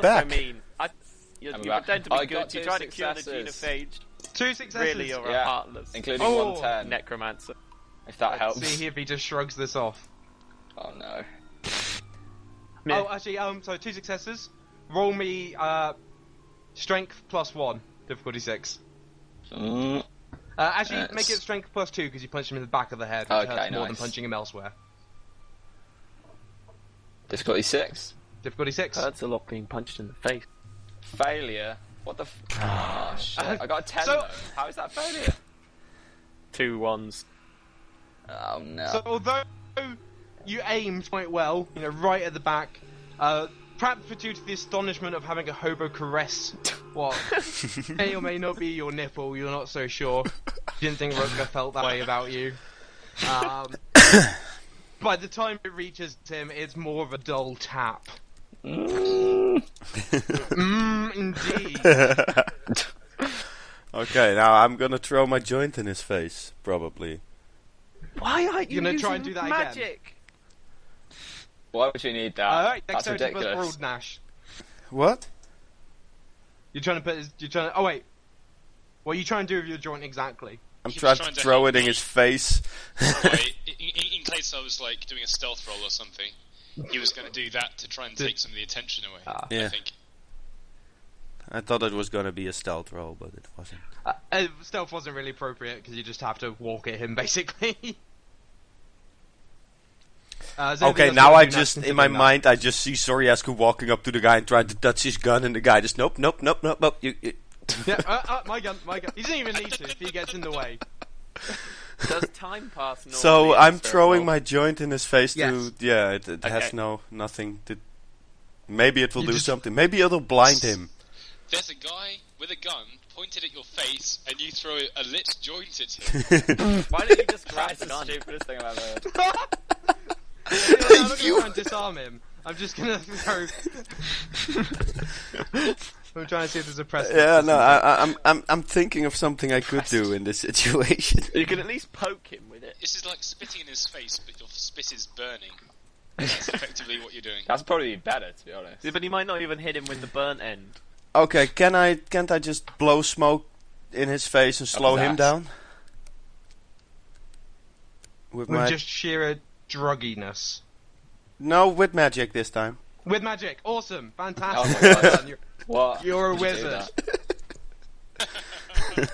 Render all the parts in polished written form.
back. I mean, you pretend to be good. You're trying to cure the genophage. 2 successes. Really, you're a heartless, including 110 necromancer. If that helps. See if he just shrugs this off. Oh no. Oh, actually, so 2 successes. Roll me strength +1, difficulty 6. Actually, make it strength +2 because you punched him in the back of the head, which hurts more than punching him elsewhere. Difficulty 6. Difficulty 6. Hurts a lot being punched in the face. Failure. What the? Oh shit! I got a 10 though. How is that failure? 2 1s. Oh no. So although you aimed quite well, right at the back, perhaps due to the astonishment of having a hobo caress what may or may not be your nipple, you're not so sure. You didn't think Rudger felt that way about you. By the time it reaches him, it's more of a dull tap. Indeed. Okay, now I'm gonna throw my joint in his face, probably. Why aren't you gonna try and do that magic? again? Why would you need that? Alright, That's ridiculous. World Nash. What? You're trying to put his... Oh wait. What are you trying to do with your joint exactly? I'm trying to throw it in his face. Right, in case I was like doing a stealth roll or something, he was going to do that to try and take some of the attention away. Yeah. I think. I thought it was gonna be a stealth roll, but it wasn't. Stealth wasn't really appropriate because you just have to walk at him basically. Okay, now I just, in my mind, I just see Soriasku walking up to the guy and trying to touch his gun, and the guy just, nope. You. Yeah, my gun. He doesn't even need to if he gets in the way. Does time pass normally? So I'm throwing my joint in his face Yes. to, it has nothing to, maybe it will do something, maybe it'll blind him. There's a guy with a gun pointed at your face, and you throw a lit joint at him. Why don't you just grab That's the the gun? stupidest thing I've ever heard. I'm not gonna try and disarm him. I'm just gonna throw. I'm trying to see if there's a precedent. Yeah, no, I'm thinking of something I could do in this situation. You can at least poke him with it. This is like spitting in his face, but your spit is burning. That's effectively what you're doing. That's probably better, to be honest. Yeah, but he might not even hit him with the burnt end. Okay, can't I just blow smoke in his face and slow him down? With just sheer drugginess. No, with magic this time. With magic, awesome, fantastic. Oh my God. Well done. What? You're a Did you do wizard. that?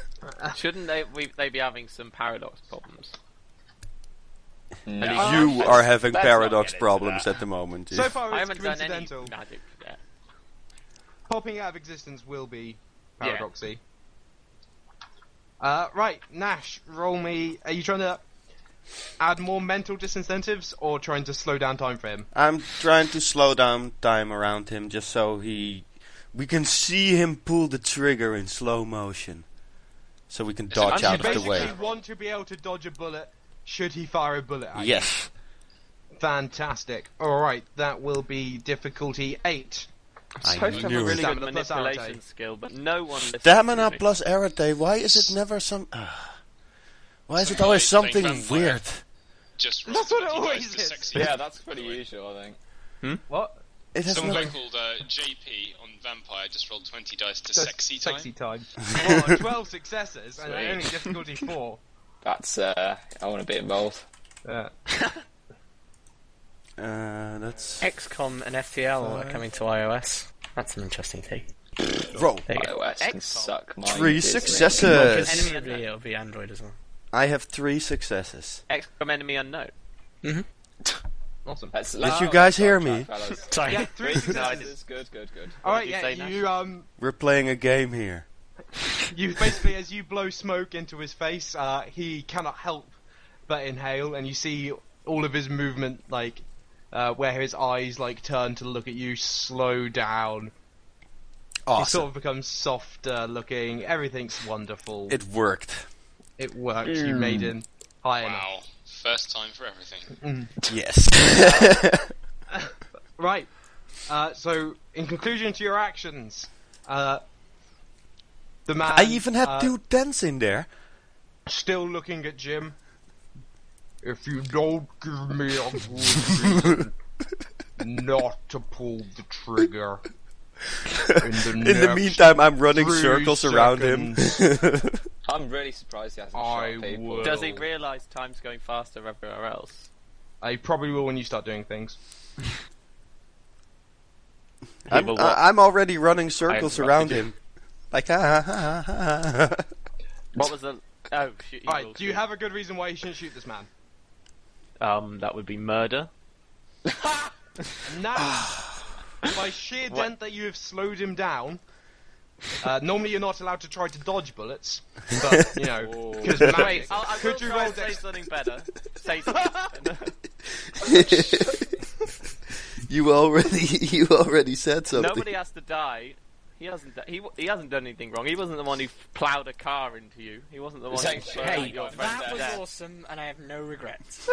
Shouldn't they be having some paradox problems? No. You are having let's paradox not get into problems that. at the moment. So far, I it's haven't done any coincidental. magic yet. Popping out of existence will be paradoxy. Right, Nash, roll me. Are you trying to add more mental disincentives or trying to slow down time for him? I'm trying to slow down time around him just so we can see him pull the trigger in slow motion. So we can dodge out of the way. You basically want to be able to dodge a bullet should he fire a bullet at you. Yes. Fantastic. Alright, that will be difficulty 8. I'm supposed to have a knew it. really good Stamina plus manipulation arete. skill, but no one listens Stamina to me. plus arete. Why is it never some? Why is it So always playing something vampire. weird? Just roll That's what it 20 always dice to is. sexy. Yeah, that's pretty usual, I think. What? It has Some no. guy called JP on Vampire just rolled 20 dice to sexy time. Sexy time. Oh, 12 successes and Sweet. only difficulty 4. That's, I want to be involved. That's XCOM and FTL are coming to iOS. That's an interesting thing. roll. There you go. iOS can suck my 3 business. successes. Enemy it'll be Android as well. I have 3 successes. XCOM enemy unknown. Awesome. Did you guys hear me? Sorry. Yeah, 3 successes. Good. Alright, did you say, yeah, We're playing a game here. you basically, as you blow smoke into his face, he cannot help but inhale, and you see all of his movement, like, where his eyes, like, turn to look at you, slow down. He sort Awesome. of becomes softer looking, everything's wonderful. It worked. It worked, you made him high enough. Wow. First time for everything. Yes. Right, so, in conclusion to your actions, the man... I even had 2 10s in there. Still looking at Jim. If you don't give me a good reason not to pull the trigger, In the meantime, I'm running circles around him. I'm really surprised he hasn't shot people. Does he realise time's going faster everywhere else? I probably will when you start doing things. I'm already running circles around him. Like, What was the... Oh, shoot. Alright, do you have a good reason why you shouldn't shoot this man? That would be murder. Now, by sheer dent that you have slowed him down, normally you're not allowed to try to dodge bullets, but, you know, because magic. Could you roll say something better? Say something better. You already said something. Nobody has to die. He hasn't done anything wrong. He wasn't the one who ploughed a car into you. He wasn't the one who... Hey, that was awesome, and I have no regrets.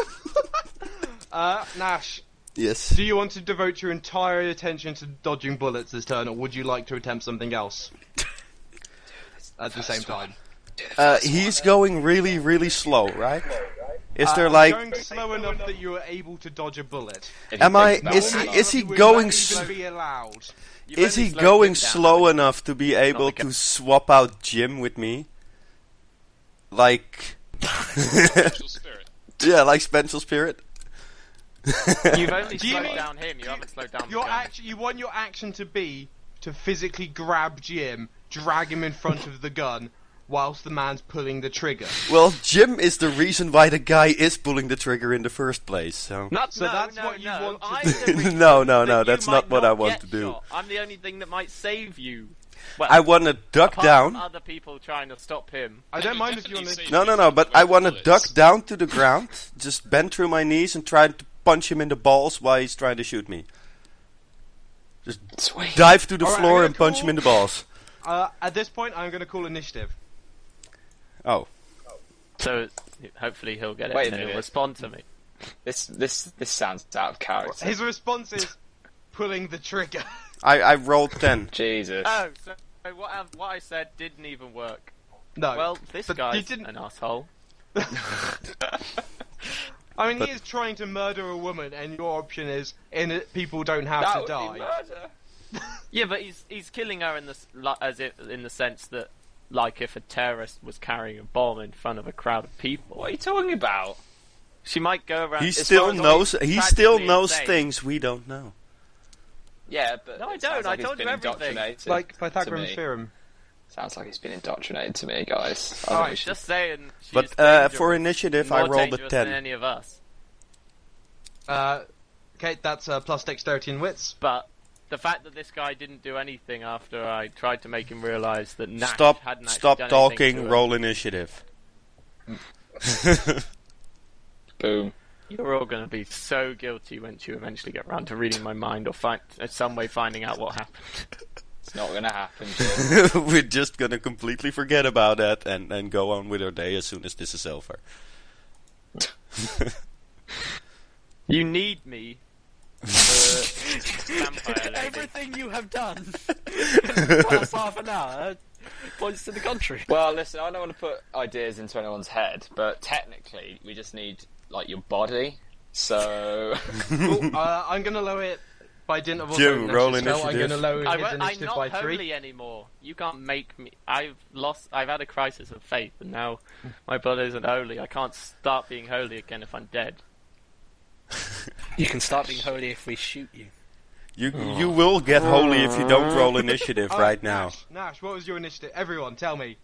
Nash. Yes. Do you want to devote your entire attention to dodging bullets this turn, or would you like to attempt something else? At the same time. He's going really, really slow, right? Is there like... going slow enough that you are able to dodge a bullet. Is he going... be allowed. Is he going slow enough to be able to swap out Jim with me? Like... Special spirit. Yeah, like Special Spirit. You've only slowed down him, you haven't slowed down You want your action to be to physically grab Jim, drag him in front of the gun, whilst the man's pulling the trigger. Well, Jim is the reason why the guy is pulling the trigger in the first place, so... That's what you want to do. No, that's not what I want to do. Shot. I'm the only thing that might save you. Well, I want to duck down. From other people trying to stop him. I don't mind if you want to... No, but I want to duck down to the ground, just bend through my knees and try to punch him in the balls while he's trying to shoot me. Just dive to the floor and punch him in the balls. At this point, I'm going to call initiative. Oh. So, hopefully he'll get it and he'll respond to me. This sounds out of character. His response is pulling the trigger. I rolled 10. Jesus. Oh, so what I said didn't even work. No. Well, this guy's an asshole. I mean, he is trying to murder a woman, and your option is, people don't have to die. Murder. Yeah, but he's killing her in the sense that, like, if a terrorist was carrying a bomb in front of a crowd of people. What are you talking about? She might go around. He still knows things we don't know. Yeah, but no, I don't. I told you everything. Like Pythagorean's theorem. Sounds like he's been indoctrinated to me, guys. Alright, just saying. But for initiative, I rolled a 10. Than any of us. Okay, that's plus dexterity and wits. But the fact that this guy didn't do anything after I tried to make him realise that Nash hadn't actually stop done talking. Roll initiative. Boom. You're all going to be so guilty once you eventually get round to reading my mind or some way finding out what happened. It's not going to happen. We're just going to completely forget about that and go on with our day as soon as this is over. You need me for vampire lady. Everything you have done in the past half an hour points to the contrary. Well, listen, I don't want to put ideas into anyone's head, but technically we just need, like, your body, so... I'm going to lower it by dint of... Jim, roll initiative. I'm going to lower his initiative by 3. I'm not holy anymore. You can't make me... I've had a crisis of faith, and now my blood isn't holy. I can't start being holy again if I'm dead. You can start being holy if we shoot you. You will get holy if you don't roll initiative right now. Nash, what was your initiative? Everyone, tell me.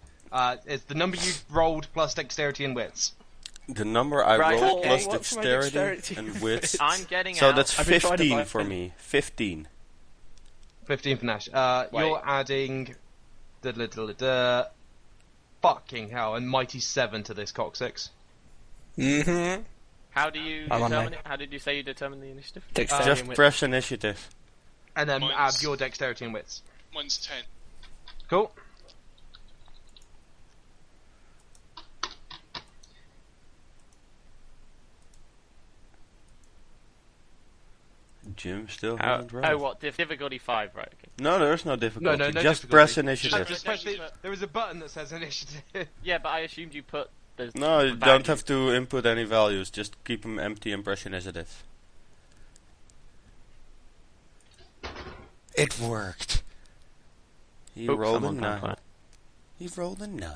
It's the number you rolled plus dexterity and wits. The number I rolled plus dexterity and wits. I'm getting so out. that's 15 for me. 15. 15 for Nash. You're adding... Fucking hell, a mighty 7 to this Coccyx. Mm-hmm. How do you determine it? How did you say you determine the initiative? Just press initiative. And then add your dexterity and wits. Mine's 10. Cool. Jim still hasn't rolled. Oh, what? Difficulty 5, right? Okay. No, there's no difficulty. No just difficulty. press initiative. There is a button that says initiative. Yeah, but I assumed you put... No, you don't have to input any values. Just keep them empty and press initiative. It worked. He Hope rolled a someone can 9. play. He rolled a 9.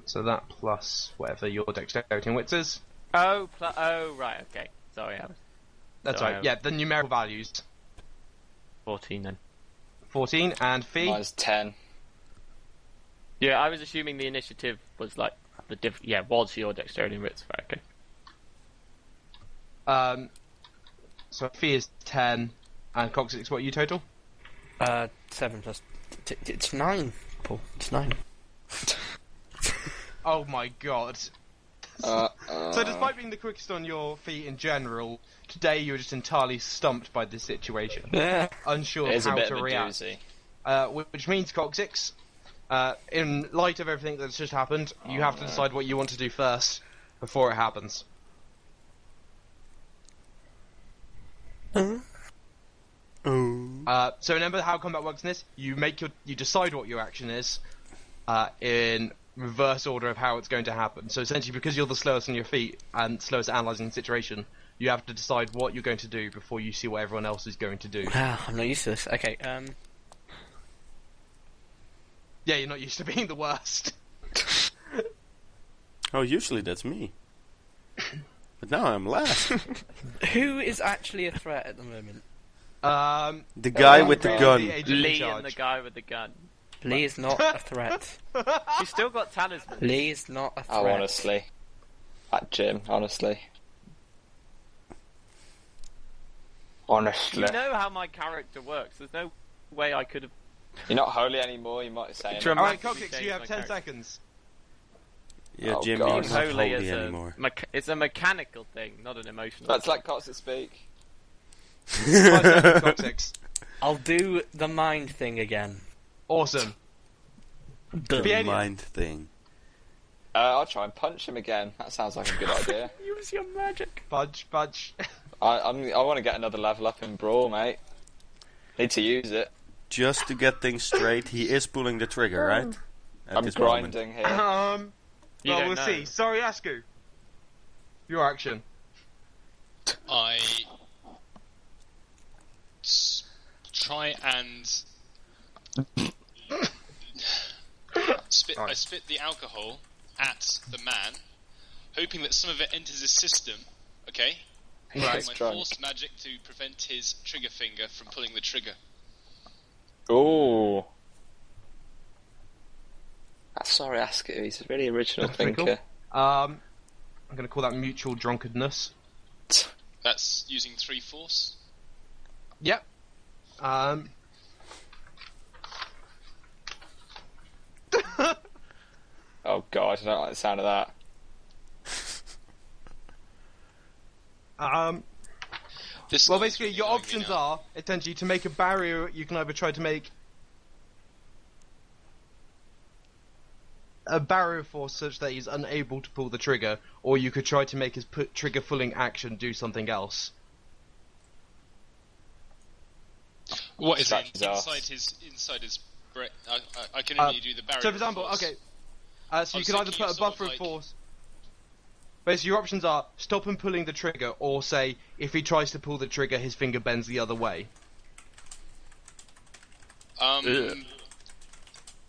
So that plus whatever your dexterity and wits is. Oh, right, okay. Sorry, I was That's So I right. have- Yeah, the numerical values. 14 then. 14 and Fee. Mine's 10. Yeah, I was assuming the initiative was like was your dexterity and wits, right? Okay. So Fee is 10 and Coccyx, what are you total? 7 plus... It's 9, Paul. It's 9. Oh my god. So despite being the quickest on your feet in general, today you were just entirely stumped by this situation. Yeah. Unsure It of is a how bit to of a react. doozy. Which means, Coccyx, in light of everything that's just happened, you have to decide what you want to do first before it happens. So remember how combat works in this? You decide what your action is in reverse order of how it's going to happen. So essentially, because you're the slowest on your feet and slowest at analysing the situation, you have to decide what you're going to do before you see what everyone else is going to do. I'm not used to this. Okay, Yeah, you're not used to being the worst. Oh, usually that's me. But now I'm last. who is actually a threat at the moment? The guy with the really gun. the agent in Lee charge. and the guy with the gun. Lee is not a threat. She's still got talisman. Lee is not a threat. Oh, honestly. That Jim, honestly. Honestly. You know how my character works. There's no way I could have. You're not holy anymore, you might say. Drum- Alright, Dramatically Coccyx, you have changed 10 my character. seconds. Yeah, Oh, Jimmy God. is not Holy holy is anymore. it's a mechanical thing, not an emotional. That's thing. like Coccyx speak. 5 seconds, Coccyx. I'll do the mind thing again. Awesome. The Fiyenyaa. mind thing. I'll try and punch him again. That sounds like a good idea. Use your magic. Budge. I want to get another level up in Brawl, mate. Need to use it. Just to get things straight, he is pulling the trigger, right? At I'm this moment. grinding here. You Well, don't we'll know. see. Soriasku. Your action. I try and I spit the alcohol at the man, hoping that some of it enters his system. Okay. Right. Use my Drunk. force magic to prevent his trigger finger from pulling the trigger. Ooh. That's Soriasku. He's a really original That's pretty thinker. I'm going to call that mutual drunkenness. That's using 3 force. Yep. Oh god, I don't like the sound of that. This Well, guy's basically, really your annoying me options now. are, essentially, to make a barrier, you can either try to make a barrier force such that he's unable to pull the trigger, or you could try to make his trigger pulling action do something else. What is Scratch it? his ass. Inside his brain. I can only do the barrier. So, for example, force. okay, so I you was can either thinking put a of sort of buffer of like- force. Basically, your options are stop him pulling the trigger, or say, if he tries to pull the trigger, his finger bends the other way.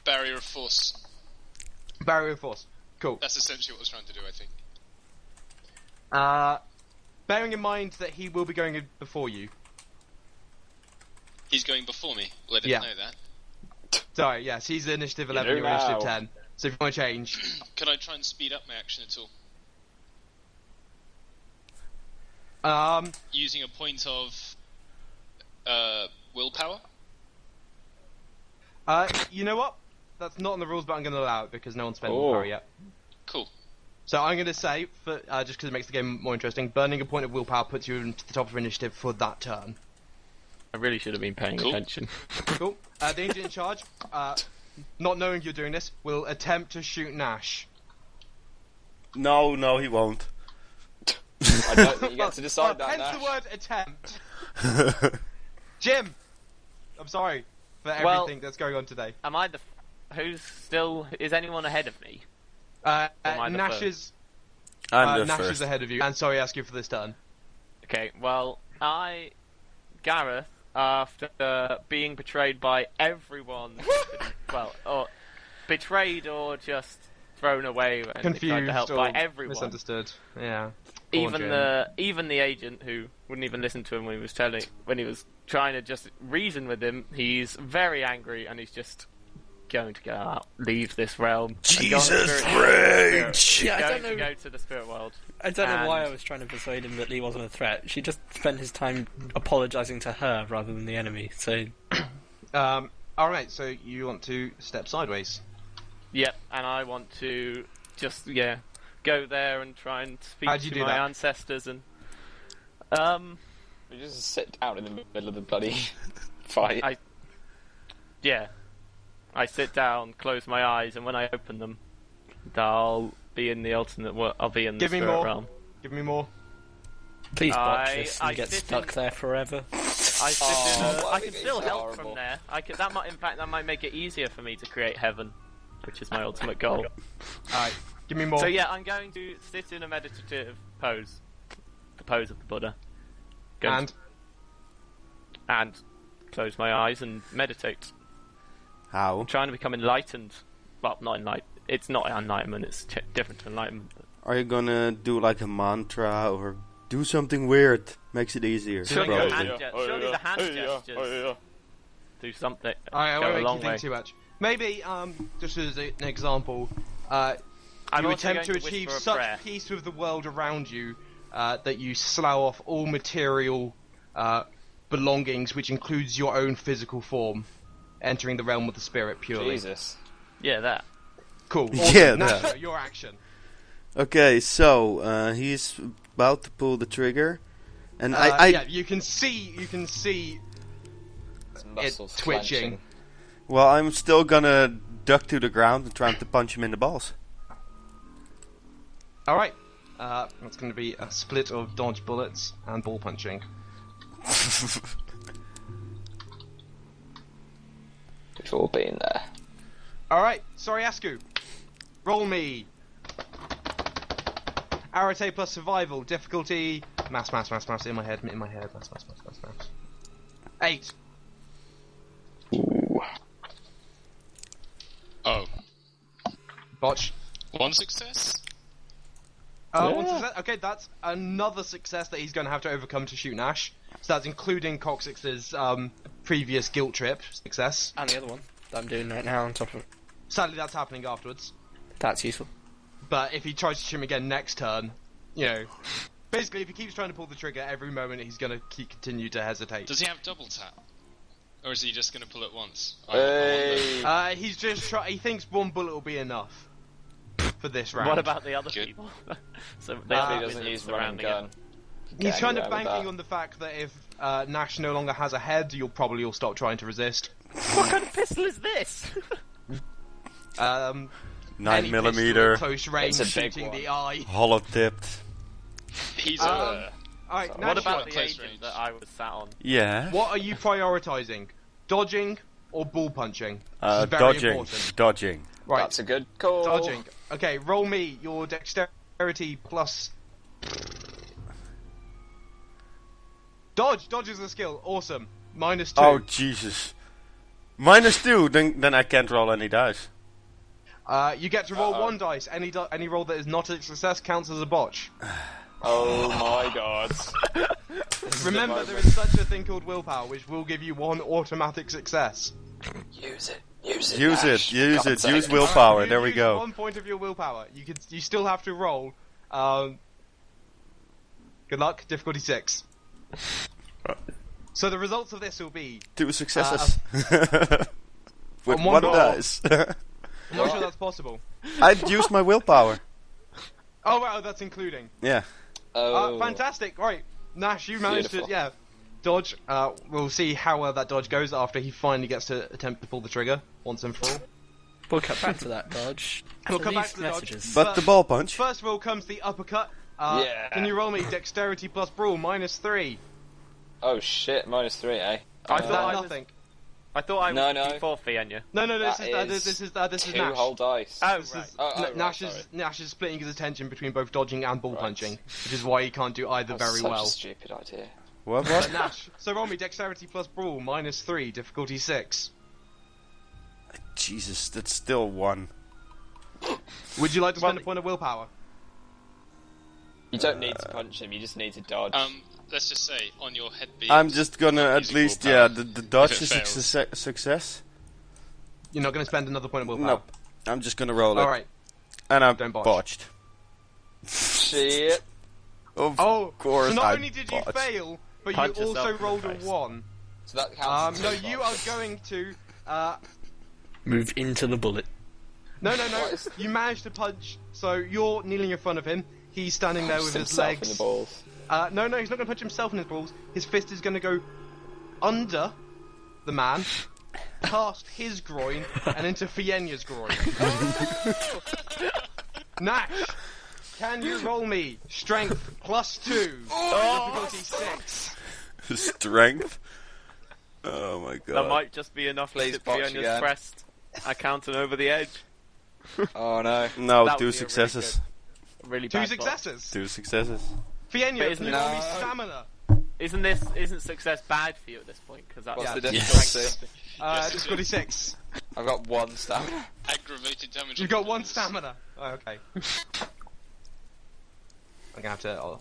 Barrier of force. Barrier of force. Cool. That's essentially what I was trying to do, I think. Bearing in mind that he will be going in before you. He's going before me. Well, I didn't Yeah. know that. Sorry, yes, he's initiative 11, do you're initiative now. 10. So if you want to change... Can I try and speed up my action at all? Using a point of willpower? You know what? That's not in the rules, but I'm going to allow it because no one's spent Oh. willpower yet. Cool. So I'm going to say, just because it makes the game more interesting, burning a point of willpower puts you into the top of initiative for that turn. I really should have been paying Cool. attention. Cool. The agent in charge, not knowing you're doing this, will attempt to shoot Nash. No, he won't. I don't think you get to decide that, Hence Nash. the word attempt. Jim! I'm sorry for Well- everything that's going on today. Am I who's still? Is anyone ahead of me? am I the Nash first? is I'm the Nash first. is ahead of you, and sorry, ask you for this turn. Okay. Well, Gareth after being betrayed by everyone. Or betrayed or just thrown away when they tried to help Confused by or everyone. misunderstood. Yeah. Even the agent who wouldn't even listen to him when he was trying to just reason with him. He's very angry and he's just going to go out, leave this realm. Jesus rage! Yeah, I don't To know. go to the spirit world. I don't know why I was trying to persuade him that Lee wasn't a threat. She just spent his time apologising to her rather than the enemy. So, Alright, so you want to step sideways. Yep, and I want to just go there and try and speak How'd you to do my that? ancestors and You just sit down in the middle of the bloody fight. I sit down, close my eyes, and when I open them, I'll be in the alternate world. I'll be in the Give me spirit more. realm. Give me more. please botch I- this I and get sit stuck in- there forever. I sit in why I are can we still being so help from horrible? there. That might make it easier for me to create heaven, which is my ultimate goal. Alright, give me more. So yeah, I'm going to sit in a meditative pose, the pose of the Buddha, and close my eyes and meditate. How? I'm trying to become enlightened. Well, not enlightened. It's not enlightenment. It's different to enlightenment. Are you gonna do like a mantra or do something weird? Makes it easier. Surely probably. the hand gestures do something. I go won't a make long you think way. too much. Maybe, just as an example, I'm you also attempt to going achieve whisper a such prayer. peace with the world around you that you slough off all material belongings, which includes your own physical form, entering the realm of the spirit purely. Jesus. Yeah, that. Cool. Yeah, Nashua, that. your action. Okay, so he's about to pull the trigger, and Yeah, you can see His muscles twitching. clenching. well, I'm still gonna duck to the ground and try to punch him in the balls. All right. That's going to be a split of dodge bullets and ball punching. We've all been there. All right, Soriasku, roll me. Arate plus survival difficulty. Mass. In my head. Mass. 8. Ooh. Oh, Botch. one success? One success. Okay, that's another success that he's going to have to overcome to shoot Nash. So that's including Coccyx's previous guilt trip success. And the other one that I'm doing right now on top of it. Sadly, that's happening afterwards. That's useful. But if he tries to shoot him again next turn, basically if he keeps trying to pull the trigger every moment, he's going to continue to hesitate. Does he have double tap? Or is he just going to pull it once? Hey. He's just he thinks one bullet will be enough for this round. What about the other Good. people? So If they he doesn't use running gun. He's kind of anywhere with banking that. on the fact that if Nash no longer has a head, you'll probably all stop trying to resist. What kind of pistol is this? 9 Any millimeter, pistol at close range, It's a big shooting one. the eye. hollow tipped. He's Alright, Sorry. Nash, What about the close agent range. that I was sat on? Yeah. what are you prioritizing? Dodging or ball punching? This is very important. Dodging. Right, That's a good call. dodging. Okay, roll me your dexterity plus. Dodge is a skill. Awesome. -2. Oh Jesus. -2. Then I can't roll any dice. You get to roll one dice. Any roll that is not a success counts as a botch. Oh my god. Remember, there is such a thing called willpower, which will give you one automatic success. Use it. Use Nash. it. Use God's it. sake. Use willpower. You There we use go. 1 point of your willpower. You still have to roll. Good luck. Difficulty 6. So the results of this will be. 2 successes. With on one one roll. dice. I'm not sure that's possible. I'd use my willpower. Oh wow, that's including. Yeah. Oh. Fantastic. Right, Nash, you managed Beautiful. to dodge. We'll see how well that dodge goes after he finally gets to attempt to pull the trigger once and for all. We'll cut back to that dodge. We'll after come back these to the dodge. messages. But the ball punch. First of all comes the uppercut. Yeah. Can you roll me dexterity plus brawl -3? Oh shit, -3, eh? I Is thought that I was- nothing? I thought I was No. before Fiyenyaa. No. This That is Two Nash. whole dice. Oh, This right. is right, Nash is sorry. Nash is splitting his attention between both dodging and ball Right. punching, which is why he can't do either That's very such well. a stupid idea. What? Nash. So roll me dexterity plus brawl, -3, difficulty 6. Jesus, that's still 1. Would you like to spend a point of willpower? You don't need to punch him, you just need to dodge. Let's just say, on your head beam... I'm just gonna at least, willpower. the dodge If is it a success. You're not going to spend another point of willpower? Nope. I'm just gonna roll it. Alright. And I'm Don't botch. botched. Shit. Of Oh, course so not I only did you botched. fail, but Punch you also yourself in rolled the a face. 1. So that counts. No, you are going to... Move into the bullet. No. You managed to punch, so you're kneeling in front of him. He's standing there with his himself legs. in the balls. No, he's not going to punch himself in his balls. His fist is going to go under the man, past his groin, and into Fiyenyaa's groin. Nash, can you roll me strength +2, difficulty 6? Strength? Oh my god. That might just be enough Please to tip botch Fiyenya's again. crest. I count him over the edge. Oh no. No, That would 2 be a successes. Really 2 bad successes. 2 successes. Fiyenyaa, But can isn't you it- roll me No. stamina? Isn't success bad for you at this point? Because that's What's the Yeah. difficulty? Difficulty 6. I've got 1 stamina. Aggravated damage. You've got 1 stamina. Oh, okay. I'm going to have to...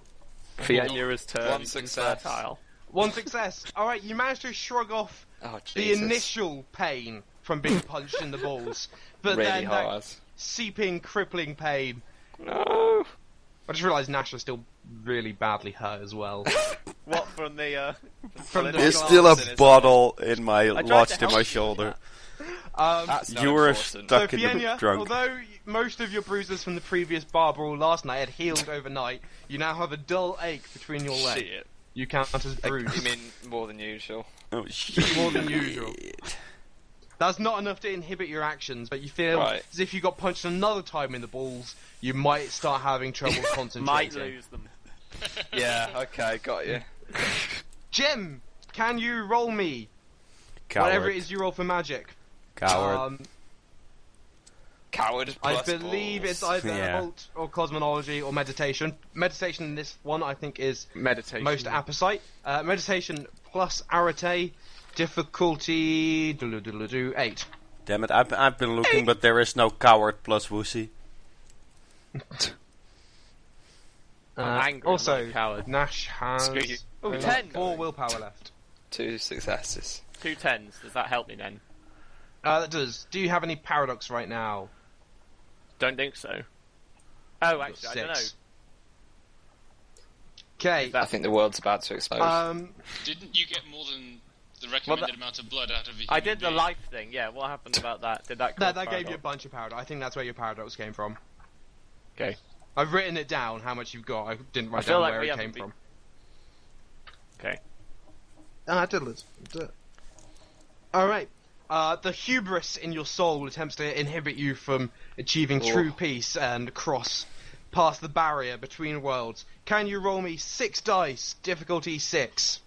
Fiyenya's turn. One success. Fertile. 1 success. Alright, you managed to shrug off Oh the Jesus. initial pain from being punched in the balls. But Really then hard. that seeping, crippling pain. No. I just realised Nash was still really badly hurt as well. What from the? From the There's glass still a in his bottle in my tried to lodged in help my you shoulder. That's not You were important. So stuck in the Fiyenyaa, drunk. although most of your bruises from the previous bar brawl last night had healed overnight, you now have a dull ache between your legs. Shit. You count as bruised. You mean more than usual? Oh shit. More than usual. That's not enough to inhibit your actions, but you feel Right. as if you got punched another time in the balls, you might start having trouble concentrating. Might lose them. Yeah, okay, got you. Jim, can you roll me Coward. whatever it is you roll for magic? Coward. Coward I plus believe balls. it's either Yeah. occult or cosmology or meditation. Meditation in this one, I think, is Meditation. most apposite. Meditation plus arete, difficulty 8. Damn it, I've been looking, but there is no coward plus wussy. I'm angry, I'm also, not a coward. Nash has Screw you. Oh, only 10. 4 willpower left. 2 successes. 2 tens. Does that help me then? That does. Do you have any paradox right now? Don't think so. Oh, actually, I don't know. 6. Okay. I think the world's about to explode. Didn't you get more than the recommended amount of blood out of a human I did the being? life thing. Yeah. What happened about that? Did that? That cause gave you a paradox? bunch of paradox. I think that's where your paradox came from. Okay. I've written it down, how much you've got. I didn't write feel down like where we it haven't came been- from. Okay. Alright. The hubris in your soul attempts to inhibit you from achieving true peace and cross past the barrier between worlds. Can you roll me 6 dice, difficulty 6?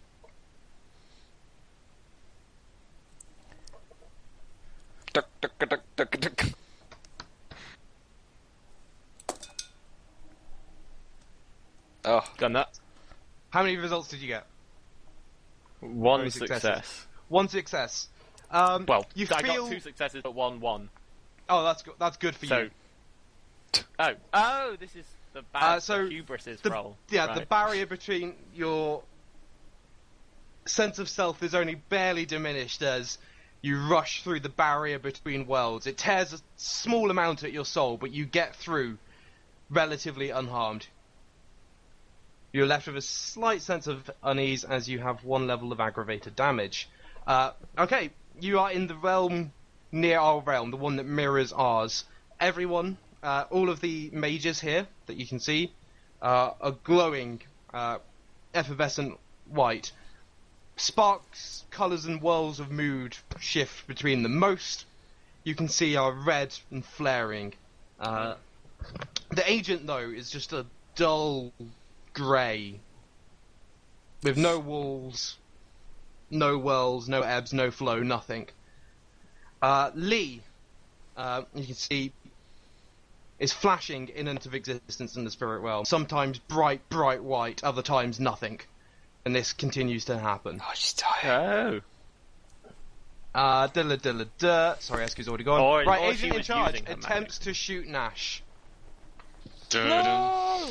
Duck, duck, duck, duck, duck. Oh, Done that. How many results did you get? One Three success. successes. 1 success. Well, you I feel... got 2 successes, but 1-1. Oh, that's good for So. you. Oh, this is the bad so hubris's The, roll. yeah, right. the barrier between your sense of self is only barely diminished as you rush through the barrier between worlds. It tears a small amount at your soul, but you get through relatively unharmed. You're left with a slight sense of unease as you have 1 level of aggravated damage. Okay, you are in the realm near our realm, the one that mirrors ours. Everyone, all of the mages here that you can see, are glowing, effervescent white. Sparks, colours and whirls of mood shift between them. Most you can see are red and flaring. The agent, though, is just a dull grey, with no walls, no whirls, no ebbs, no flow, nothing. Lee, you can see, is flashing in and out of existence in the spirit realm. Sometimes bright, bright white, other times nothing. and this continues to happen. Oh, she's tired. Soriasku's already gone. Or Agent she in was charge using her attempts to shoot Nash. No!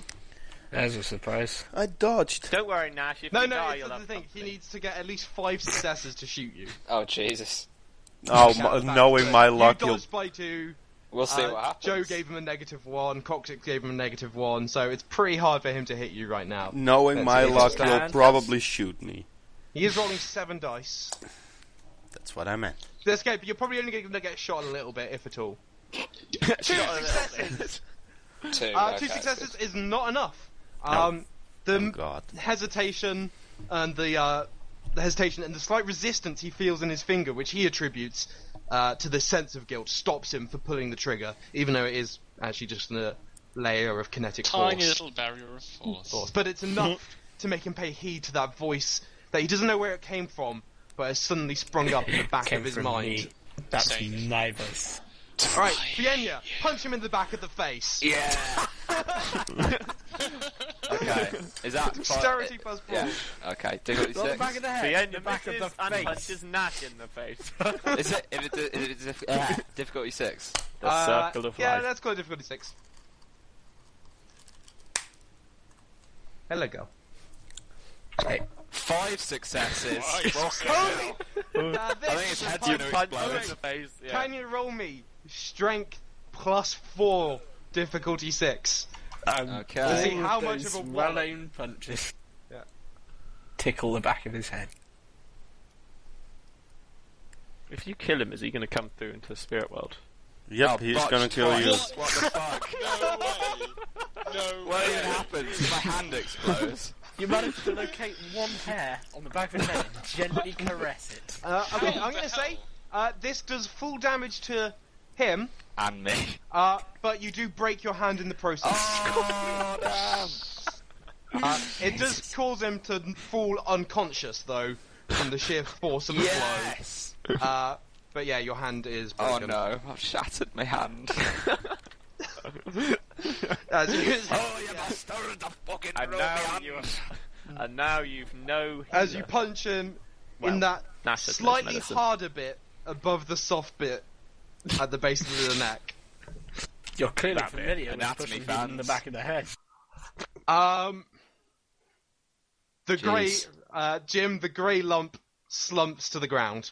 There's a surprise. I dodged. Don't worry, Nash. If No, you die, it's you'll the have thing. He company. needs to get at least 5 successes to shoot you. Oh, Jesus. Oh, Shout back, knowing but my luck, you you'll... dodged by 2. We'll see what happens. Joe gave him a -1. Coccyx gave him a -1. So it's pretty hard for him to hit you right now. Knowing Let's my see if luck, it's you'll bad. probably shoot me. He is rolling 7 dice. That's what I meant. That's okay, but you're probably only going to get shot a little bit, if at all. 2 successes. 2. 2 successes is not enough. Oh The God. hesitation and the hesitation and the slight resistance he feels in his finger, which he attributes to the sense of guilt, stops him from pulling the trigger, even though it is actually just a layer of kinetic Tiny force. little barrier of force. But it's enough to make him pay heed to that voice that he doesn't know where it came from, but has suddenly sprung up in the back Came of his from mind. me. That's Same. nice. Alright, Fiyenyaa, punch him in the back of the face. Yeah! Okay. Is that... Dexterity plus 4. Yeah. Okay. Difficulty Not the 6. back of the head. Fiyenyaa The back of the misses and face. punches Nash in the face. Is it... If it's difficulty 6? The circle of yeah, life. let's call it difficulty 6. Hello, girl. 5 successes. Nice. Now this I think it's is heads fun. you know Punch him explode. in the face. Yeah. Can you roll me strength plus 4 difficulty 6? Okay. To see All how of much those of a well-aimed punches. Yeah. Tickle the back of his head. If you kill him, is he going to come through into the spirit world? Yep, Oh, he's botched gonna kill you. twice. What the fuck? No way. No What even way. happens? My hand explodes. You managed to locate one hair on the back of his head and gently caress it. Okay, How I'm the going to say hell? this does full damage to him, And me. but you do break your hand in the process. Oh, damn. It does cause him to fall unconscious, though, from the sheer force of the Yes! blow. But yeah, your hand is Oh broken. no, I've shattered my hand. As you, you bastard, the fucking And now you've no. as you healer. punch him Well, in that Nash has no slightly medicine. harder bit above the soft bit at the base of the neck. You're clearly That bit. familiar with Anatomy pushing him in the fans. back of the head. The grey, Jeez. Jim, the grey lump slumps to the ground.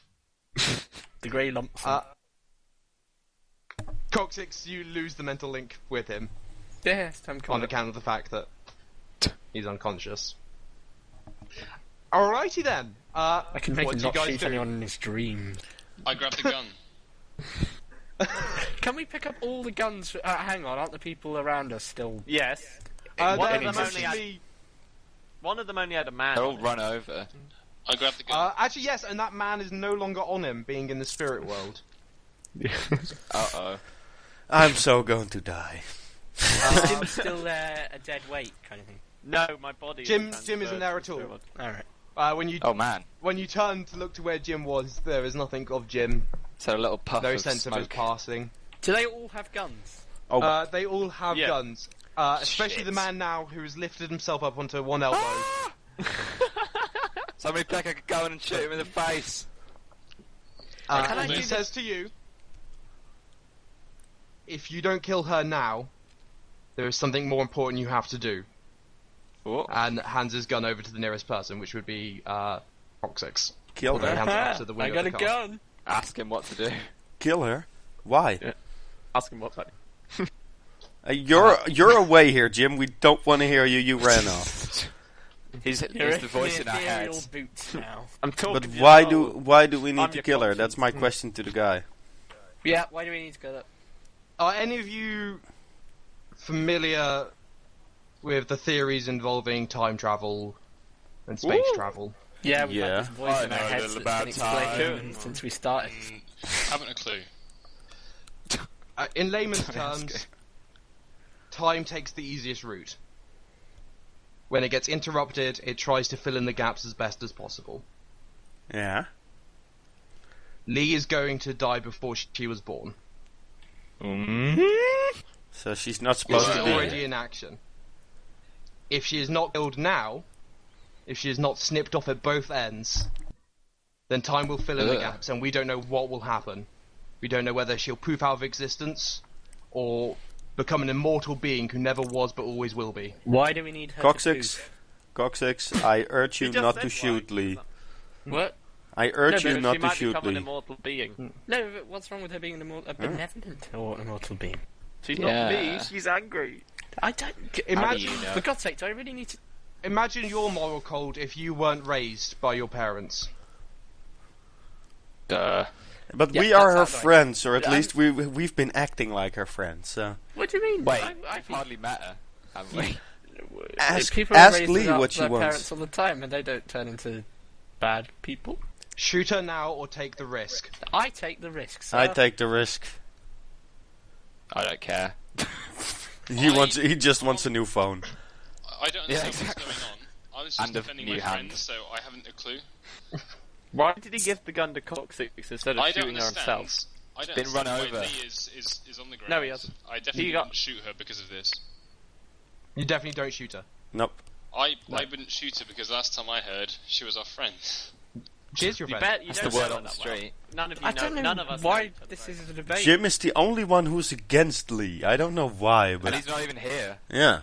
The grey lump. Coccyx, you lose the mental link with him Yes, I'm on calling it. account of the fact that he's unconscious. Alrighty then. I can make what him do you not guys shoot do? anyone in his dreams. I grab the gun. Can we pick up all the guns? Hang on, aren't the people around us still? Yes. One One of of them them only had- actually, One of them only had a man. They're on all it. run over. I grab the gun. actually yes, and that man is no longer on him, being in the spirit world. Uh-oh. I'm so going to die. Is Jim still a dead weight kind of thing? No, my body. Jim is isn't there at transferred all. to the spirit Alright. Oh man. When you turn to look to where Jim was, there is nothing of Jim. So a little puff No of sense of his smoke. passing. Do they all have guns? Oh, They all have Yeah. guns. Especially Shit. the man now who has lifted himself up onto one elbow. Somebody pick a gun and shoot him in the face. Can I And he do says to you, if you don't kill her now, there is something more important you have to do. What? And hands his gun over to the nearest person, which would be Coccyx. kill Although he her. hands it up to the I window got a of the car. gun. Ask him what to do. Kill her? Why? Yeah. Ask him what that. You're away here, Jim. We don't want to hear you. You ran off. He's You're the voice in our ethereal heads. boots now. I'm talking. But to your why soul. do we need I'm to your kill her? conscience. That's my question to the guy. Yeah, why do we need to go up? Are any of you familiar with the theories involving time travel and space Ooh. travel? Yeah, we've Yeah. had this voice I in our know a heads little that's been about explained time. since we started. Haven't a clue. In layman's Don't ask terms, it. time takes the easiest route. When it gets interrupted, it tries to fill in the gaps as best as possible. Yeah. Lee is going to die before she was born. So she's not supposed She's to be already here. in action. If she is not killed now, if she is not snipped off at both ends, then time will fill in the gaps, and we don't know what will happen. We don't know whether she'll poof out of existence, or become an immortal being who never was but always will be. Why do we need her Coccyx, I urge you not to shoot Lee. What? I urge you not she to might shoot become an Lee. immortal being. No, but what's wrong with her being a benevolent or an immortal being? She's not me, she's angry. I don't... Imagine, For God's sake, do I really need to... imagine your moral code if you weren't raised by your parents. But Yeah, we are that her sounds right. friends, or at least we've been acting like her friends. So. What do you mean? Wait, I've hardly met her, haven't we? Ask people are raised Lee without what she their wants. parents all the time, and they don't turn into bad people. Shoot her now or take the risk. I take the risk, sir. I take the risk. I don't care. He just wants a new phone. I don't understand what's going on. I was just And a defending new my hand. friends, so I haven't a clue. Why did he give the gun to Coccyx instead of I don't shooting her understand. himself? I don't Been run understand why over. Lee is on the ground. No, he hasn't. I definitely wouldn't shoot her because of this. You definitely don't shoot her. Nope. I wouldn't shoot her because last time I heard, she was our friend. She is your You friend. bet. You That's don't the word know on the that well. street. None of you I know. don't know None of us know why each other this very is a debate. Jim is the only one who's against Lee. I don't know why, And but he's not even here. yeah.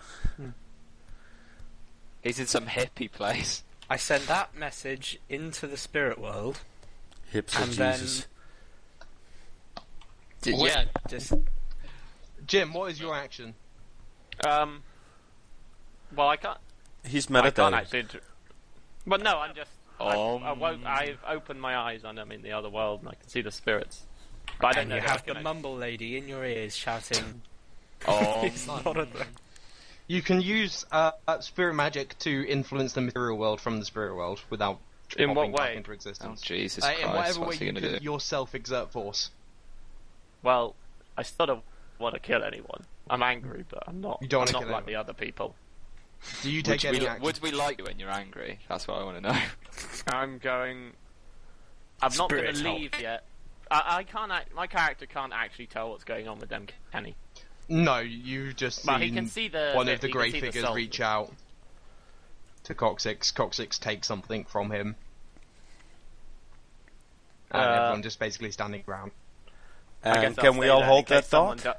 He's in some hippie place. I sent that message into the spirit world, Hips of and then... Jesus. Yeah, just... Jim, what is your action? Well, I can't. He's I meditating. can't actually. But no, I'm just. I've opened my eyes and I'm in the other world and I can see the spirits. But I don't And know. you if I have the can mumble lady in your ears shouting... Oh, It's not a thing. You can use spirit magic to influence the material world from the spirit world without In what popping back way? into oh existence. Jesus In Christ! whatever way What's he you gonna can do? yourself exert force. Well, I still don't want to kill anyone. I'm angry, but I'm not. You don't I'm wanna not kill like anyone. the other people. Do you take any action? Would we like you when you're angry? That's what I want to know. I'm going. I'm not going Spirit to help. leave yet. I can't. My character can't actually tell what's going on with them, can he? No, you just Well, he seen can see the. one of the he grey can see the figures soul. reach out to Coccyx. Coccyx takes something from him. And everyone just basically standing around. I guess And I'll can we stay all there hold in case that thought? someone